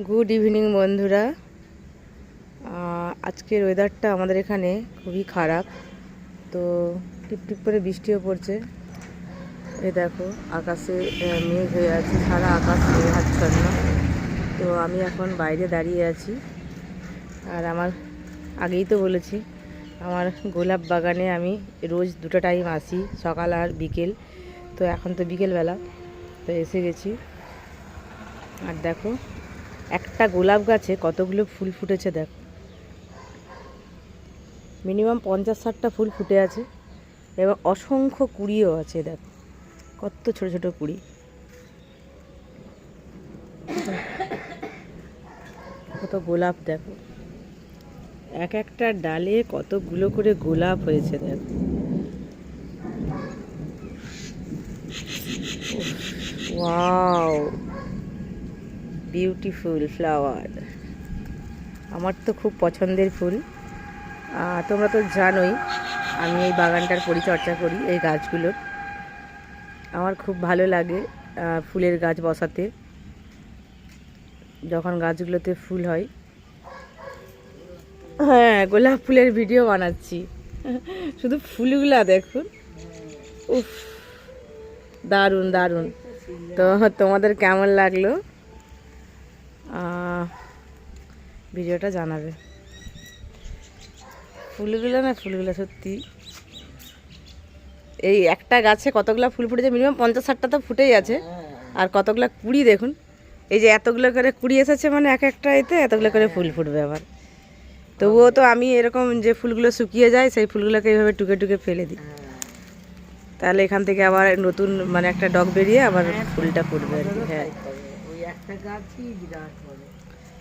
Good evening বন্ধুরা। আজকের ওয়েদারটা আমাদের এখানে খুবই খারাপ, তো টিপটিপ করে বৃষ্টিও পড়ছে। এই দেখো আকাশে মেঘ হয়ে আছে, সারা আকাশ মেঘাচ্ছন্ন। তো আমি এখন বাইরে দাঁড়িয়ে আছি, আর আমার আগেই তো বলেছি আমার গোলাপ বাগানে আমি রোজ দুটো টাইম আসি, সকাল আর বিকেল। তো এখন তো বিকেলবেলা, তো এসে গেছি। আর দেখো একটা গোলাপ গাছে কতগুলো ফুল ফুটেছে, দেখো মিনিমাম 50-60টা ফুল ফুটে আছে, এবং অসংখ্য কুড়িও আছে। দেখো কত ছোট ছোট কুড়ি, কত গোলাপ। দেখো এক একটা ডালে কতগুলো করে গোলাপ হয়েছে। দেখো ওয়াও, বিউটিফুল ফ্লাওয়ার। আমার তো খুব পছন্দের ফুল। তোমরা তো জানোই আমি এই বাগানটার পরিচর্যা করি, এই গাছগুলোর। আমার খুব ভালো লাগে ফুলের গাছ বসাতে। যখন গাছগুলোতে ফুল হয়, হ্যাঁ গোলাপ ফুলের ভিডিও বানাচ্ছি। শুধু ফুলগুলা দেখুন, উফ দারুণ দারুণ। তো তোমাদের কেমন লাগলো ভিডিওটা জানাবে। ফুলগুলো সত্যি, এই একটা গাছে কতগুলো ফুল ফুটেছে, মিনিমাম 50-60টা তো ফুটেই আছে। আর কতগুলো কুড়ি দেখুন, এই যে এতগুলো করে কুড়ি এসেছে, মানে এক একটা এতে এতগুলো করে ফুল ফুটবে আবার। তবুও তো আমি এরকম যে ফুলগুলো শুকিয়ে যায় সেই ফুলগুলোকে এইভাবে টুকে টুকে ফেলে দিই, তাহলে এখান থেকে আবার নতুন মানে একটা ডগ বেরিয়ে আবার ফুলটা ফুটবে আর কি। হ্যাঁ, ওই একটা গাছই বিরাট বড়।